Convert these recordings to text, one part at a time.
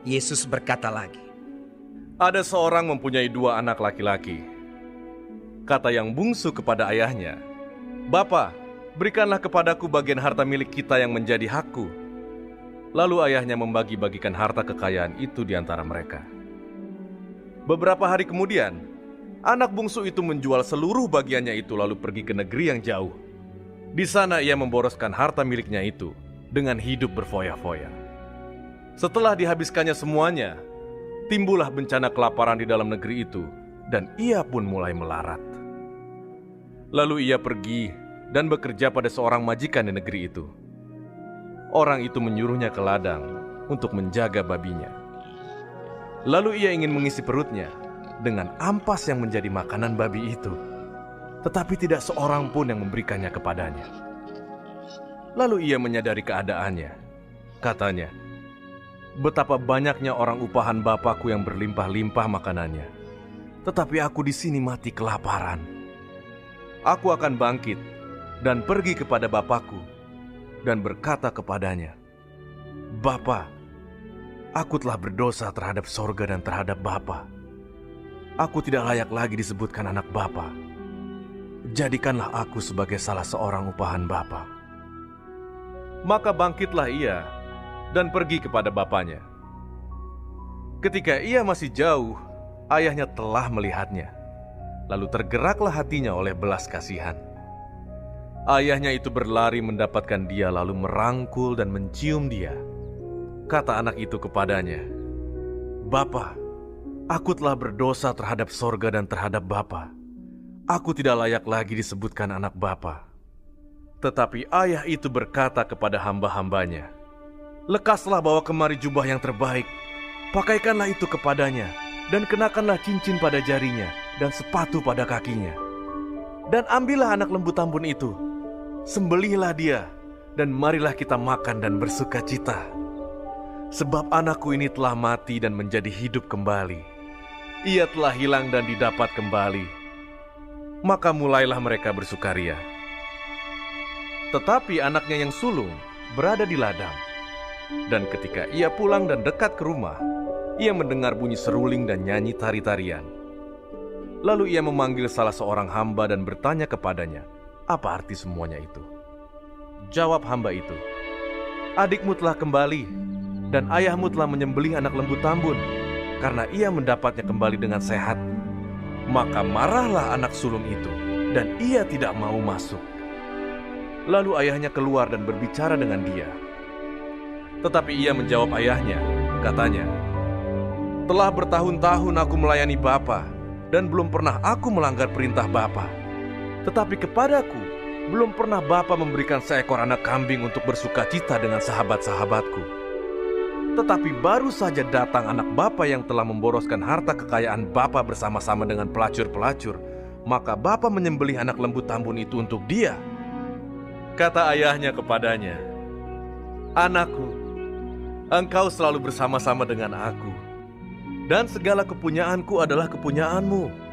Yesus berkata lagi, Ada seorang mempunyai 2 anak laki-laki. Kata yang bungsu kepada ayahnya, Bapa, berikanlah kepadaku bagian harta milik kita yang menjadi hakku. Lalu ayahnya membagi-bagikan harta kekayaan itu di antara mereka. Beberapa hari kemudian, anak bungsu itu menjual seluruh bagiannya itu lalu pergi ke negeri yang jauh. Di sana ia memboroskan harta miliknya itu dengan hidup berfoya-foya. Setelah dihabiskannya semuanya, timbullah bencana kelaparan di dalam negeri itu, dan ia pun mulai melarat. Lalu ia pergi dan bekerja pada seorang majikan di negeri itu. Orang itu menyuruhnya ke ladang untuk menjaga babinya. Lalu ia ingin mengisi perutnya dengan ampas yang menjadi makanan babi itu, tetapi tidak seorang pun yang memberikannya kepadanya. Lalu ia menyadari keadaannya. Katanya, betapa banyaknya orang upahan Bapakku yang berlimpah-limpah makanannya, tetapi aku di sini mati kelaparan. Aku akan bangkit dan pergi kepada Bapakku dan berkata kepadanya, Bapa, aku telah berdosa terhadap sorga dan terhadap Bapa. Aku tidak layak lagi disebutkan anak Bapa. Jadikanlah aku sebagai salah seorang upahan Bapa. Maka bangkitlah ia dan pergi kepada bapaknya. Ketika ia masih jauh, ayahnya telah melihatnya. Lalu tergeraklah hatinya oleh belas kasihan. Ayahnya itu berlari mendapatkan dia lalu merangkul dan mencium dia. Kata anak itu kepadanya, Bapa, aku telah berdosa terhadap sorga dan terhadap Bapa. Aku tidak layak lagi disebutkan anak Bapa. Tetapi ayah itu berkata kepada hamba-hambanya, Lekaslah bawa kemari jubah yang terbaik, pakaikanlah itu kepadanya, dan kenakanlah cincin pada jarinya, dan sepatu pada kakinya. Dan ambillah anak lembu tambun itu, sembelihlah dia, dan marilah kita makan dan bersuka cita. Sebab anakku ini telah mati dan menjadi hidup kembali. Ia telah hilang dan didapat kembali. Maka mulailah mereka bersukaria. Tetapi anaknya yang sulung berada di ladang. Dan ketika ia pulang dan dekat ke rumah, ia mendengar bunyi seruling dan nyanyi tari-tarian. Lalu ia memanggil salah seorang hamba dan bertanya kepadanya, apa arti semuanya itu? Jawab hamba itu, Adikmu telah kembali, dan ayahmu telah menyembelih anak lembu tambun, karena ia mendapatnya kembali dengan sehat. Maka marahlah anak sulung itu, dan ia tidak mau masuk. Lalu ayahnya keluar dan berbicara dengan dia. Tetapi ia menjawab ayahnya, katanya, Telah bertahun-tahun aku melayani Bapa, dan belum pernah aku melanggar perintah Bapa. Tetapi kepadaku, belum pernah Bapa memberikan seekor anak kambing untuk bersuka cita dengan sahabat-sahabatku. Tetapi baru saja datang anak Bapa yang telah memboroskan harta kekayaan Bapa bersama-sama dengan pelacur-pelacur, maka Bapa menyembelih anak lembu tambun itu untuk dia. Kata ayahnya kepadanya, Anakku, engkau selalu bersama-sama dengan aku, dan segala kepunyaanku adalah kepunyaanmu.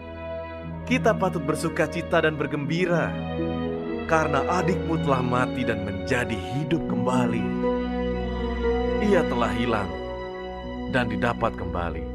Kita patut bersuka cita dan bergembira, karena adikmu telah mati dan menjadi hidup kembali. Ia telah hilang dan didapat kembali.